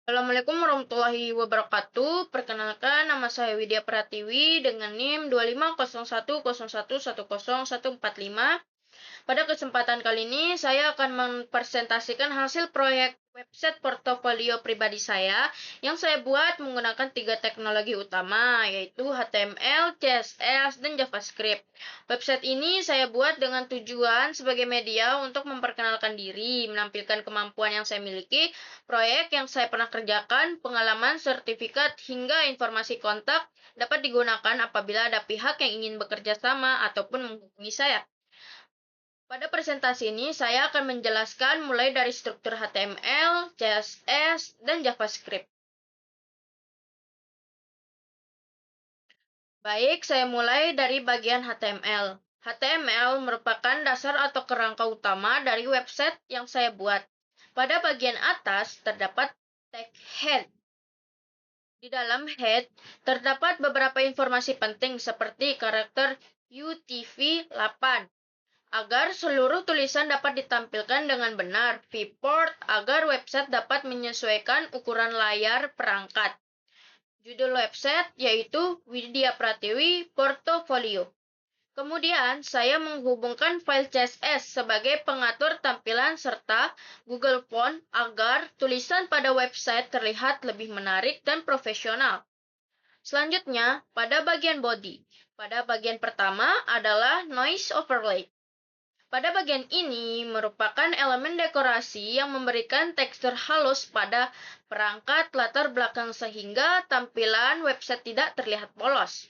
Assalamualaikum warahmatullahi wabarakatuh. Perkenalkan, nama saya Widya Pratiwi dengan NIM 250101110145. Pada kesempatan kali ini, saya akan mempresentasikan hasil proyek website portofolio pribadi saya yang saya buat menggunakan 3 teknologi utama, yaitu HTML, CSS, dan JavaScript. Website ini saya buat dengan tujuan sebagai media untuk memperkenalkan diri, menampilkan kemampuan yang saya miliki, proyek yang saya pernah kerjakan, pengalaman, sertifikat, hingga informasi kontak dapat digunakan apabila ada pihak yang ingin bekerja sama ataupun menghubungi saya. Pada presentasi ini, saya akan menjelaskan mulai dari struktur HTML, CSS, dan JavaScript. Baik, saya mulai dari bagian HTML. HTML merupakan dasar atau kerangka utama dari website yang saya buat. Pada bagian atas terdapat tag head. Di dalam head terdapat beberapa informasi penting seperti karakter UTF-8 agar seluruh tulisan dapat ditampilkan dengan benar, viewport agar website dapat menyesuaikan ukuran layar perangkat. Judul website yaitu Widya Pratiwi Portofolio. Kemudian, saya menghubungkan file CSS sebagai pengatur tampilan serta Google Font agar tulisan pada website terlihat lebih menarik dan profesional. Selanjutnya, pada bagian body. Pada bagian pertama adalah noise overlay. Pada bagian ini merupakan elemen dekorasi yang memberikan tekstur halus pada perangkat latar belakang sehingga tampilan website tidak terlihat polos.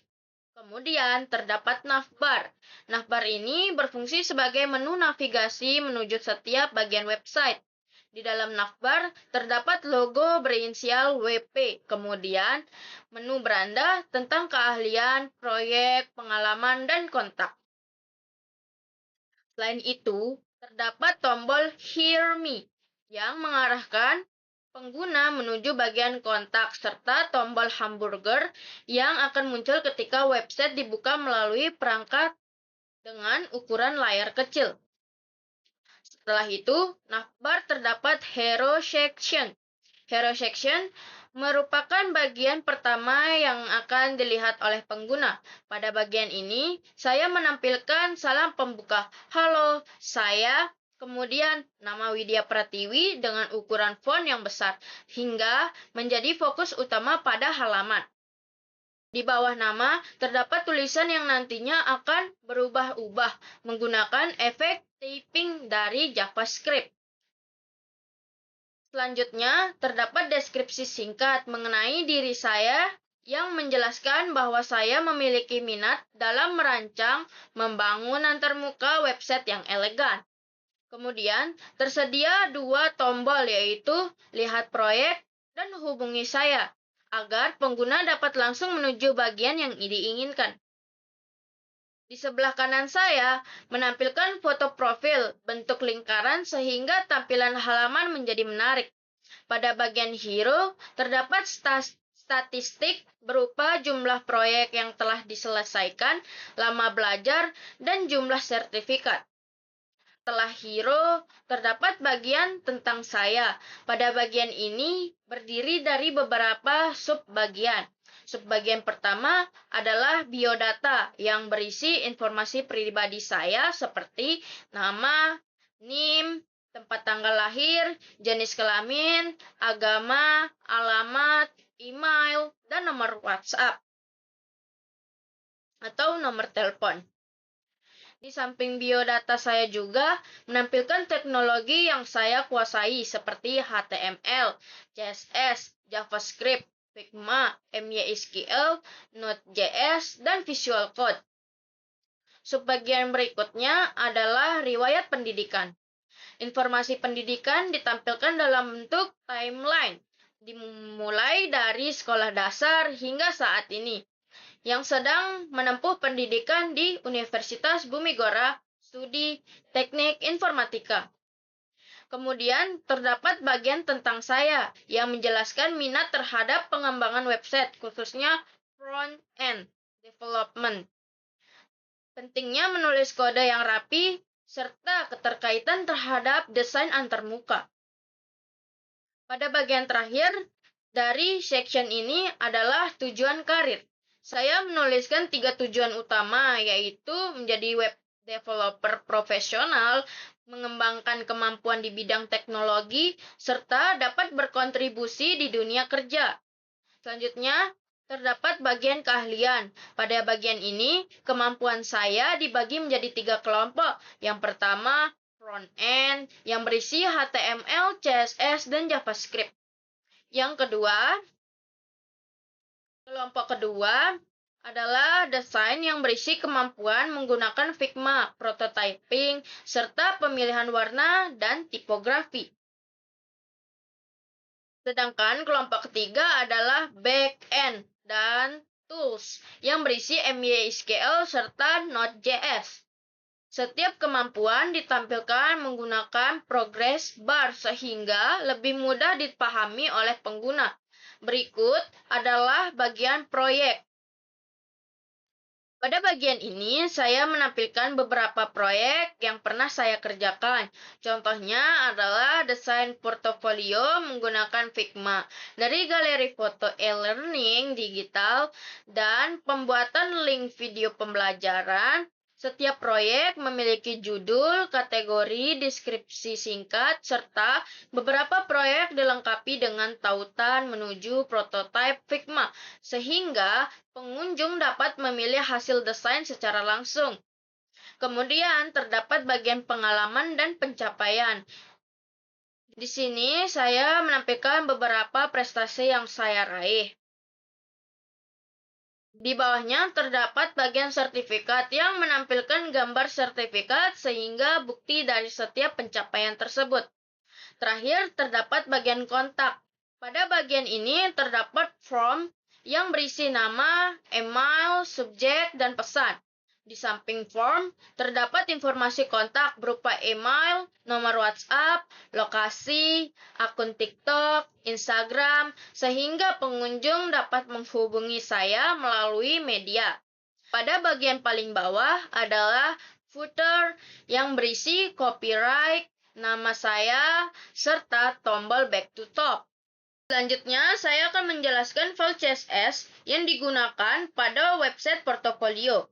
Kemudian terdapat navbar. Navbar ini berfungsi sebagai menu navigasi menuju setiap bagian website. Di dalam navbar terdapat logo berinisial WP, kemudian menu beranda tentang keahlian, proyek, pengalaman, dan kontak. Selain itu, terdapat tombol Hear Me yang mengarahkan pengguna menuju bagian kontak serta tombol hamburger yang akan muncul ketika website dibuka melalui perangkat dengan ukuran layar kecil. Setelah itu, navbar terdapat Hero Section. Hero Section merupakan bagian pertama yang akan dilihat oleh pengguna. Pada bagian ini, saya menampilkan salam pembuka. Halo, saya, kemudian nama Widya Pratiwi dengan ukuran font yang besar, hingga menjadi fokus utama pada halaman. Di bawah nama, terdapat tulisan yang nantinya akan berubah-ubah menggunakan efek typing dari JavaScript. Selanjutnya, terdapat deskripsi singkat mengenai diri saya yang menjelaskan bahwa saya memiliki minat dalam merancang, membangun antarmuka website yang elegan. Kemudian, tersedia 2 tombol yaitu Lihat Proyek dan Hubungi Saya, agar pengguna dapat langsung menuju bagian yang diinginkan. Di sebelah kanan saya menampilkan foto profil bentuk lingkaran sehingga tampilan halaman menjadi menarik. Pada bagian hero terdapat statistik berupa jumlah proyek yang telah diselesaikan, lama belajar, dan jumlah sertifikat. Setelah hero, terdapat bagian tentang saya. Pada bagian ini berdiri dari beberapa subbagian. Subbagian pertama adalah biodata yang berisi informasi pribadi saya seperti nama, NIM, tempat tanggal lahir, jenis kelamin, agama, alamat, email, dan nomor WhatsApp atau nomor telepon. Di samping biodata saya juga menampilkan teknologi yang saya kuasai seperti HTML, CSS, JavaScript, Figma, MySQL, Node.js, dan Visual Code. Subbagian berikutnya adalah riwayat pendidikan. Informasi pendidikan ditampilkan dalam bentuk timeline, dimulai dari sekolah dasar hingga saat ini, yang sedang menempuh pendidikan di Universitas Bumigora, Studi Teknik Informatika. Kemudian terdapat bagian tentang saya yang menjelaskan minat terhadap pengembangan website, khususnya front-end development. Pentingnya menulis kode yang rapi, serta keterkaitan terhadap desain antarmuka. Pada bagian terakhir, dari section ini adalah tujuan karir. Saya menuliskan 3 tujuan utama, yaitu menjadi web developer profesional, mengembangkan kemampuan di bidang teknologi, serta dapat berkontribusi di dunia kerja. Selanjutnya, terdapat bagian keahlian. Pada bagian ini, kemampuan saya dibagi menjadi 3 kelompok. Yang pertama, front-end, yang berisi HTML, CSS, dan JavaScript. Yang kedua, kelompok kedua adalah desain yang berisi kemampuan menggunakan Figma, prototyping, serta pemilihan warna dan tipografi. Sedangkan kelompok ketiga adalah back-end dan tools yang berisi MySQL serta Node.js. Setiap kemampuan ditampilkan menggunakan progress bar sehingga lebih mudah dipahami oleh pengguna. Berikut adalah bagian proyek. Pada bagian ini, saya menampilkan beberapa proyek yang pernah saya kerjakan. Contohnya adalah desain portofolio menggunakan Figma, dari galeri foto e-learning digital, dan pembuatan link video pembelajaran. Setiap proyek memiliki judul, kategori, deskripsi singkat, serta beberapa proyek dilengkapi dengan tautan menuju prototipe Figma, sehingga pengunjung dapat memilih hasil desain secara langsung. Kemudian terdapat bagian pengalaman dan pencapaian. Di sini saya menampilkan beberapa prestasi yang saya raih. Di bawahnya terdapat bagian sertifikat yang menampilkan gambar sertifikat sehingga bukti dari setiap pencapaian tersebut. Terakhir, terdapat bagian kontak. Pada bagian ini terdapat form yang berisi nama, email, subjek, dan pesan. Di samping form, terdapat informasi kontak berupa email, nomor WhatsApp, lokasi, akun TikTok, Instagram, sehingga pengunjung dapat menghubungi saya melalui media. Pada bagian paling bawah adalah footer yang berisi copyright, nama saya, serta tombol back to top. Selanjutnya, saya akan menjelaskan file CSS yang digunakan pada website portofolio.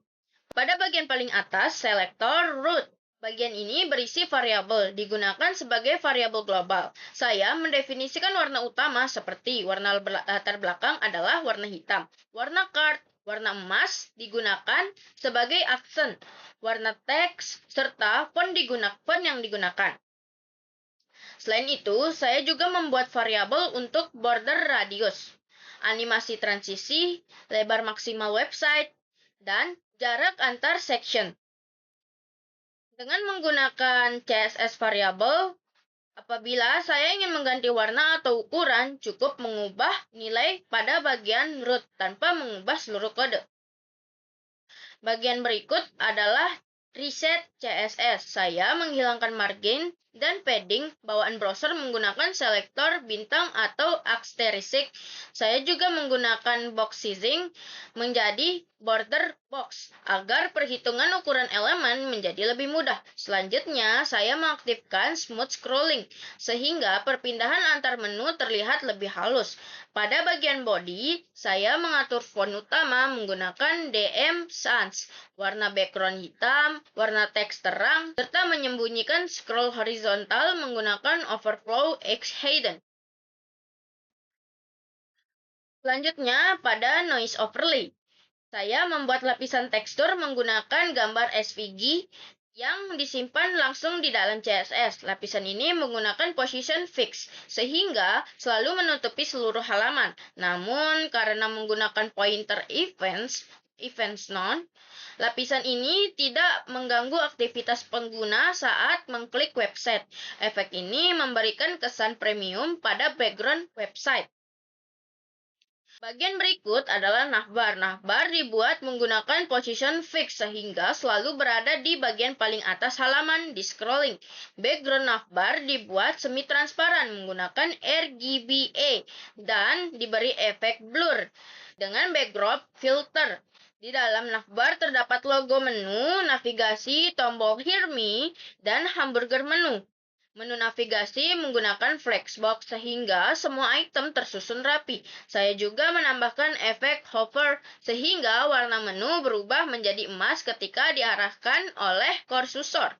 Pada bagian paling atas, selektor root. Bagian ini berisi variabel, digunakan sebagai variabel global. Saya mendefinisikan warna utama seperti warna latar belakang adalah warna hitam. Warna card, warna emas digunakan sebagai aksen. Warna teks, serta font yang digunakan. Selain itu, saya juga membuat variabel untuk border radius, animasi transisi, lebar maksimal website, dan jarak antar section. Dengan menggunakan CSS variabel, apabila saya ingin mengganti warna atau ukuran, cukup mengubah nilai pada bagian root tanpa mengubah seluruh kode. Bagian berikut adalah reset CSS. Saya menghilangkan margin dan padding bawaan browser menggunakan selektor bintang atau asterisk. Saya juga menggunakan box sizing menjadi border box agar perhitungan ukuran elemen menjadi lebih mudah. Selanjutnya, saya mengaktifkan smooth scrolling sehingga perpindahan antar menu terlihat lebih halus. Pada bagian body, saya mengatur font utama menggunakan DM Sans, warna background hitam, warna teks terang, serta menyembunyikan scroll horizontal menggunakan overflow X hidden. Selanjutnya, pada noise overlay. Saya membuat lapisan tekstur menggunakan gambar SVG yang disimpan langsung di dalam CSS. Lapisan ini menggunakan position fix, sehingga selalu menutupi seluruh halaman. Namun, karena menggunakan pointer events none, lapisan ini tidak mengganggu aktivitas pengguna saat mengklik website. Efek ini memberikan kesan premium pada background website. Bagian berikut adalah navbar. Navbar dibuat menggunakan position fix sehingga selalu berada di bagian paling atas halaman di scrolling. Background navbar dibuat semi-transparan menggunakan RGBA dan diberi efek blur dengan backdrop filter. Di dalam navbar terdapat logo menu, navigasi, tombol Hear Me, dan hamburger menu. Menu navigasi menggunakan flexbox sehingga semua item tersusun rapi. Saya juga menambahkan efek hover sehingga warna menu berubah menjadi emas ketika diarahkan oleh kursusor.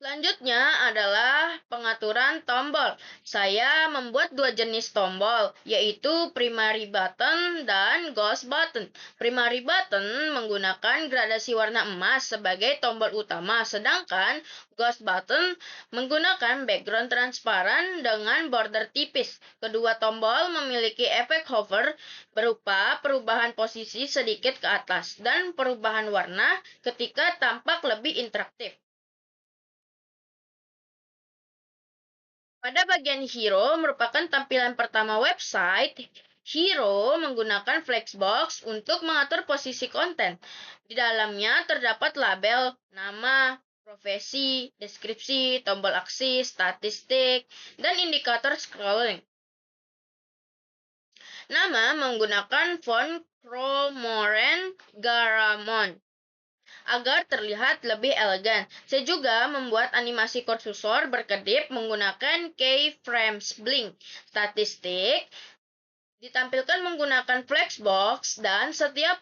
Selanjutnya adalah pengaturan tombol. Saya membuat dua jenis tombol, yaitu primary button dan ghost button. Primary button menggunakan gradasi warna emas sebagai tombol utama, sedangkan ghost button menggunakan background transparan dengan border tipis. Kedua tombol memiliki efek hover berupa perubahan posisi sedikit ke atas dan perubahan warna ketika tampak lebih interaktif. Pada bagian Hero merupakan tampilan pertama website. Hero menggunakan Flexbox untuk mengatur posisi konten. Di dalamnya terdapat label, nama, profesi, deskripsi, tombol aksi, statistik, dan indikator scrolling. Nama menggunakan font Cromorant Garamond agar terlihat lebih elegan. Saya juga membuat animasi kursor berkedip menggunakan keyframes blink. Statistik ditampilkan menggunakan flexbox dan setiap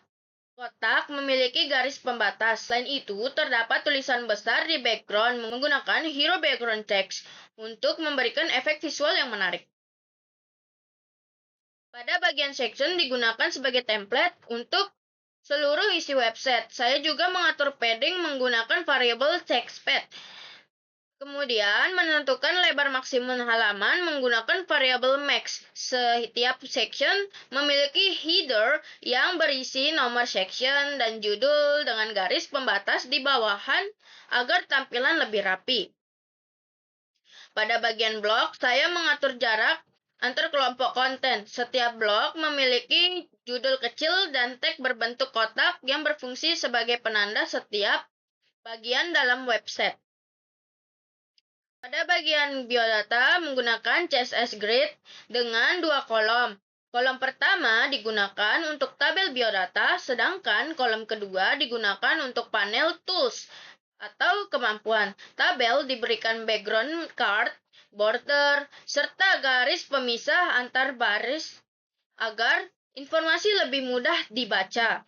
kotak memiliki garis pembatas. Selain itu, terdapat tulisan besar di background menggunakan hero background text untuk memberikan efek visual yang menarik. Pada bagian section digunakan sebagai template untuk seluruh isi website. Saya juga mengatur padding menggunakan variabel textpad. Kemudian menentukan lebar maksimum halaman menggunakan variabel max. Setiap section memiliki header yang berisi nomor section dan judul dengan garis pembatas di bawahan agar tampilan lebih rapi. Pada bagian blog, saya mengatur jarak antar kelompok konten. Setiap blog memiliki judul kecil dan tag berbentuk kotak yang berfungsi sebagai penanda setiap bagian dalam website. Pada bagian biodata menggunakan CSS Grid dengan dua kolom. Kolom pertama digunakan untuk tabel biodata, sedangkan kolom kedua digunakan untuk panel tools atau kemampuan. Tabel diberikan background card, border, serta garis pemisah antar baris agar informasi lebih mudah dibaca.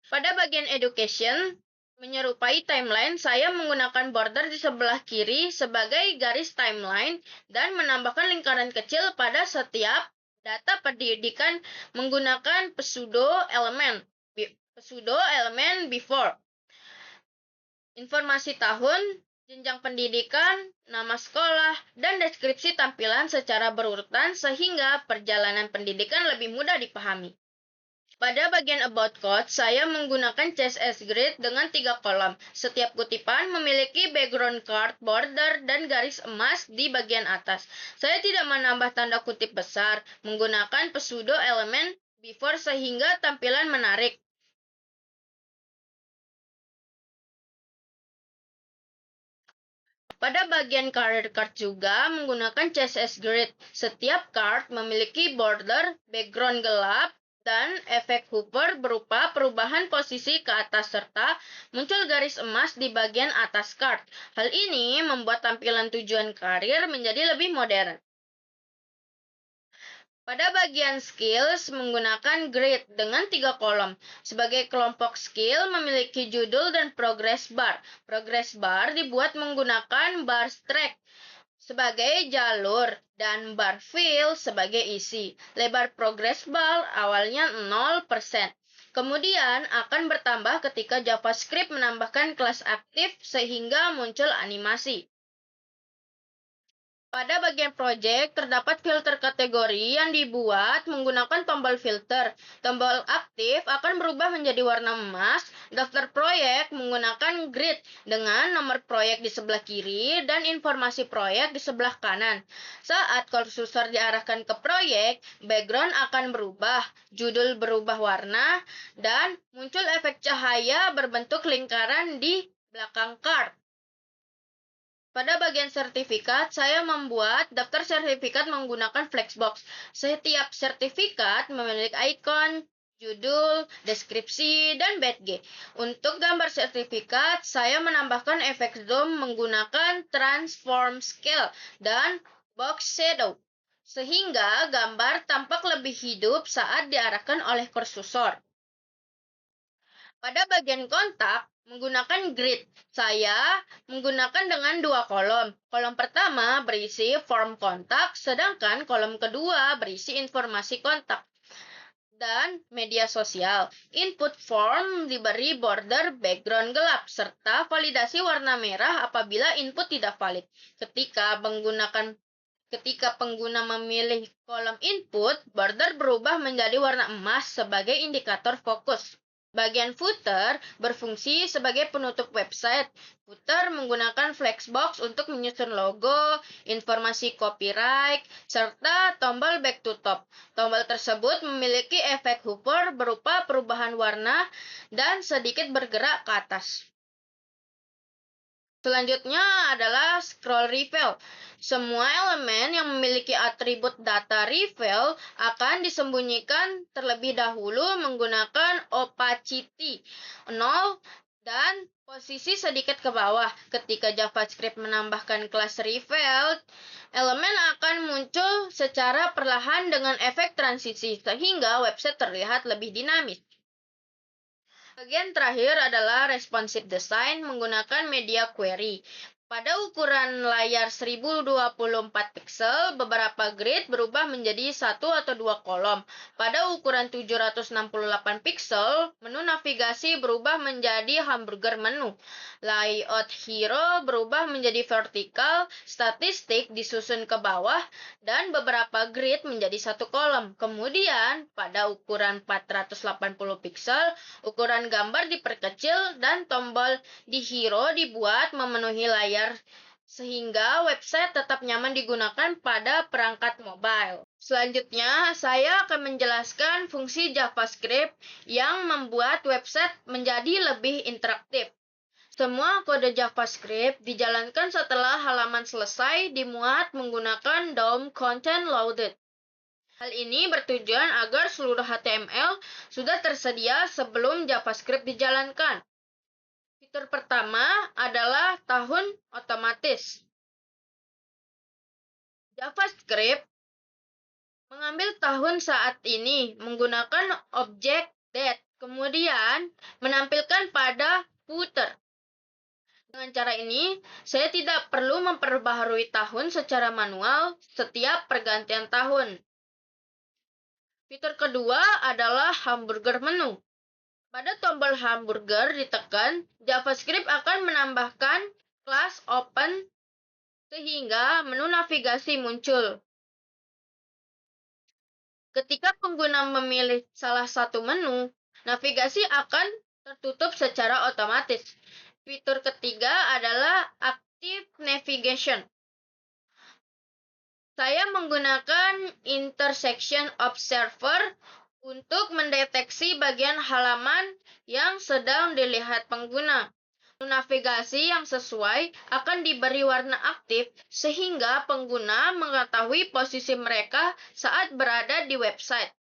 Pada bagian education, menyerupai timeline, saya menggunakan border di sebelah kiri sebagai garis timeline dan menambahkan lingkaran kecil pada setiap data pendidikan menggunakan pseudo element before. Informasi tahun, jenjang pendidikan, nama sekolah, dan deskripsi tampilan secara berurutan sehingga perjalanan pendidikan lebih mudah dipahami. Pada bagian About Code, saya menggunakan CSS Grid dengan 3 kolom. Setiap kutipan memiliki background card, border, dan garis emas di bagian atas. Saya tidak menambah tanda kutip besar, menggunakan pseudo element before sehingga tampilan menarik. Pada bagian career card juga menggunakan CSS Grid. Setiap card memiliki border, background gelap, dan efek hover berupa perubahan posisi ke atas serta muncul garis emas di bagian atas card. Hal ini membuat tampilan tujuan karir menjadi lebih modern. Pada bagian skills menggunakan grid dengan 3 kolom. Sebagai kelompok skill memiliki judul dan progress bar. Progress bar dibuat menggunakan bar track sebagai jalur dan bar fill sebagai isi. Lebar progress bar awalnya 0%. Kemudian akan bertambah ketika JavaScript menambahkan kelas aktif sehingga muncul animasi. Pada bagian project, terdapat filter kategori yang dibuat menggunakan tombol filter. Tombol aktif akan berubah menjadi warna emas. Daftar proyek menggunakan grid dengan nomor proyek di sebelah kiri dan informasi proyek di sebelah kanan. Saat kursor diarahkan ke proyek, background akan berubah, judul berubah warna, dan muncul efek cahaya berbentuk lingkaran di belakang card. Pada bagian sertifikat, saya membuat daftar sertifikat menggunakan Flexbox. Setiap sertifikat memiliki ikon, judul, deskripsi, dan badge. Untuk gambar sertifikat, saya menambahkan efek zoom menggunakan transform scale dan box shadow, sehingga gambar tampak lebih hidup saat diarahkan oleh kursor. Pada bagian kontak, menggunakan grid, saya menggunakan dengan dua kolom. Kolom pertama berisi form kontak, sedangkan kolom kedua berisi informasi kontak dan media sosial. Input form diberi border background gelap, serta validasi warna merah apabila input tidak valid. Ketika pengguna memilih kolom input, border berubah menjadi warna emas sebagai indikator fokus. Bagian footer berfungsi sebagai penutup website. Footer menggunakan flexbox untuk menyusun logo, informasi copyright, serta tombol back to top. Tombol tersebut memiliki efek hover berupa perubahan warna dan sedikit bergerak ke atas. Selanjutnya adalah scroll reveal. Semua elemen yang memiliki atribut data reveal akan disembunyikan terlebih dahulu menggunakan opacity 0 dan posisi sedikit ke bawah. Ketika JavaScript menambahkan kelas reveal, elemen akan muncul secara perlahan dengan efek transisi, sehingga website terlihat lebih dinamis. Bagian terakhir adalah responsive design menggunakan media query. Pada ukuran layar 1024 pixel, beberapa grid berubah menjadi satu atau dua kolom. Pada ukuran 768 pixel, menu navigasi berubah menjadi hamburger menu. Layout hero berubah menjadi vertikal, statistik disusun ke bawah, dan beberapa grid menjadi satu kolom. Kemudian, pada ukuran 480 pixel, ukuran gambar diperkecil dan tombol di hero dibuat memenuhi layar sehingga website tetap nyaman digunakan pada perangkat mobile. Selanjutnya, saya akan menjelaskan fungsi JavaScript yang membuat website menjadi lebih interaktif. Semua kode JavaScript dijalankan setelah halaman selesai dimuat menggunakan DOM content loaded. Hal ini bertujuan agar seluruh HTML sudah tersedia sebelum JavaScript dijalankan. Fitur pertama adalah tahun otomatis. JavaScript mengambil tahun saat ini menggunakan objek date, kemudian menampilkan pada footer. Dengan cara ini, saya tidak perlu memperbaharui tahun secara manual setiap pergantian tahun. Fitur kedua adalah hamburger menu. Pada tombol hamburger ditekan, JavaScript akan menambahkan kelas open sehingga menu navigasi muncul. Ketika pengguna memilih salah satu menu, navigasi akan tertutup secara otomatis. Fitur ketiga adalah Active Navigation. Saya menggunakan Intersection Observer untuk mendeteksi bagian halaman yang sedang dilihat pengguna. Navigasi yang sesuai akan diberi warna aktif sehingga pengguna mengetahui posisi mereka saat berada di website.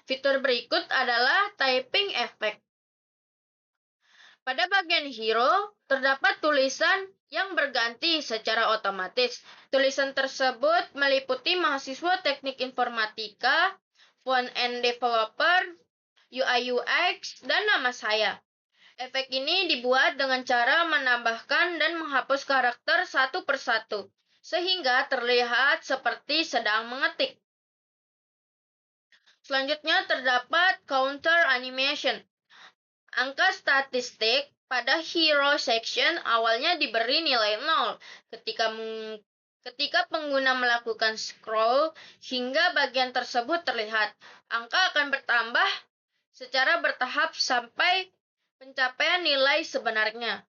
Fitur berikut adalah Typing Effect. Pada bagian hero, terdapat tulisan yang berganti secara otomatis. Tulisan tersebut meliputi mahasiswa teknik informatika, front end developer, UI UX, dan nama saya. Efek ini dibuat dengan cara menambahkan dan menghapus karakter satu persatu, sehingga terlihat seperti sedang mengetik. Selanjutnya terdapat counter animation. Angka statistik pada hero section awalnya diberi nilai 0 ketika pengguna melakukan scroll hingga bagian tersebut terlihat. Angka akan bertambah secara bertahap sampai pencapaian nilai sebenarnya.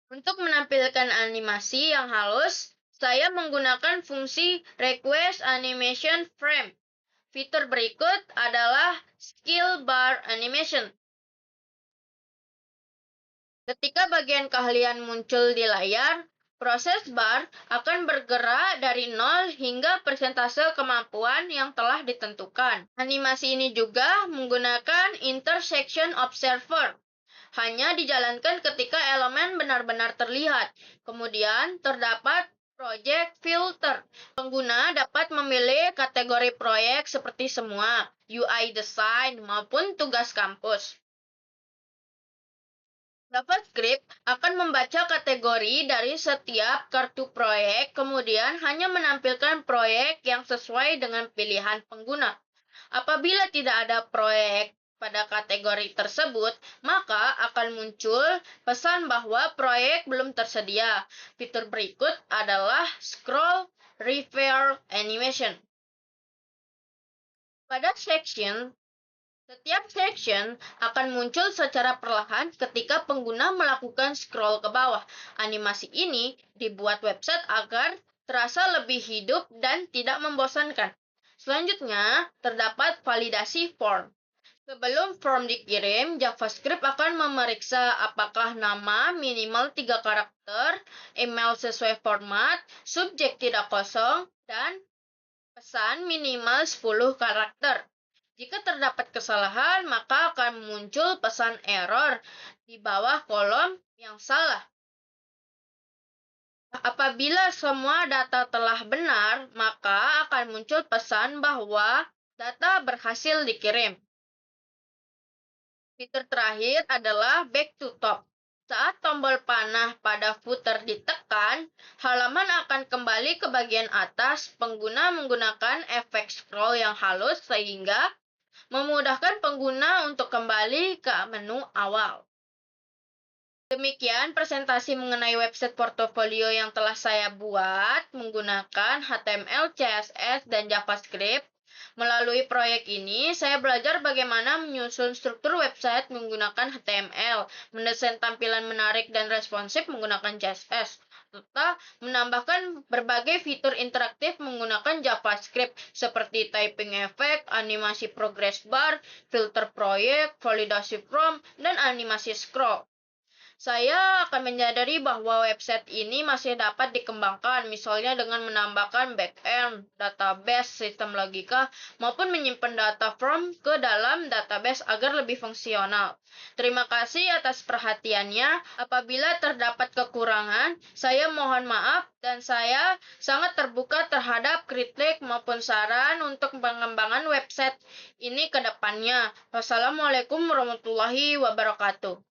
Untuk menampilkan animasi yang halus, saya menggunakan fungsi Request Animation Frame. Fitur berikut adalah Skill Bar Animation. Ketika bagian keahlian muncul di layar, Proses bar akan bergerak dari 0 hingga persentase kemampuan yang telah ditentukan. Animasi ini juga menggunakan intersection observer. Hanya dijalankan ketika elemen benar-benar terlihat. Kemudian terdapat project filter. Pengguna dapat memilih kategori proyek seperti semua, UI design maupun tugas kampus. JavaScript akan membaca kategori dari setiap kartu proyek, kemudian hanya menampilkan proyek yang sesuai dengan pilihan pengguna. Apabila tidak ada proyek pada kategori tersebut, maka akan muncul pesan bahwa proyek belum tersedia. Fitur berikut adalah scroll refer animation. Pada setiap section akan muncul secara perlahan ketika pengguna melakukan scroll ke bawah. Animasi ini dibuat website agar terasa lebih hidup dan tidak membosankan. Selanjutnya, terdapat validasi form. Sebelum form dikirim, JavaScript akan memeriksa apakah nama minimal 3 karakter, email sesuai format, subjek tidak kosong, dan pesan minimal 10 karakter. Jika terdapat kesalahan, maka akan muncul pesan error di bawah kolom yang salah. Apabila semua data telah benar, maka akan muncul pesan bahwa data berhasil dikirim. Fitur terakhir adalah back to top. Saat tombol panah pada footer ditekan, halaman akan kembali ke bagian atas. Pengguna menggunakan efek scroll yang halus sehingga memudahkan pengguna untuk kembali ke menu awal. Demikian presentasi mengenai website portofolio yang telah saya buat menggunakan HTML, CSS, dan JavaScript. Melalui proyek ini, saya belajar bagaimana menyusun struktur website menggunakan HTML, mendesain tampilan menarik dan responsif menggunakan CSS, serta menambahkan berbagai fitur interaktif menggunakan JavaScript seperti typing effect, animasi progress bar, filter proyek, validasi form, dan animasi scroll. Saya akan menyadari bahwa website ini masih dapat dikembangkan, misalnya dengan menambahkan backend, database, sistem logika, maupun menyimpan data form ke dalam database agar lebih fungsional. Terima kasih atas perhatiannya. Apabila terdapat kekurangan, saya mohon maaf dan saya sangat terbuka terhadap kritik maupun saran untuk pengembangan website ini ke depannya. Wassalamualaikum warahmatullahi wabarakatuh.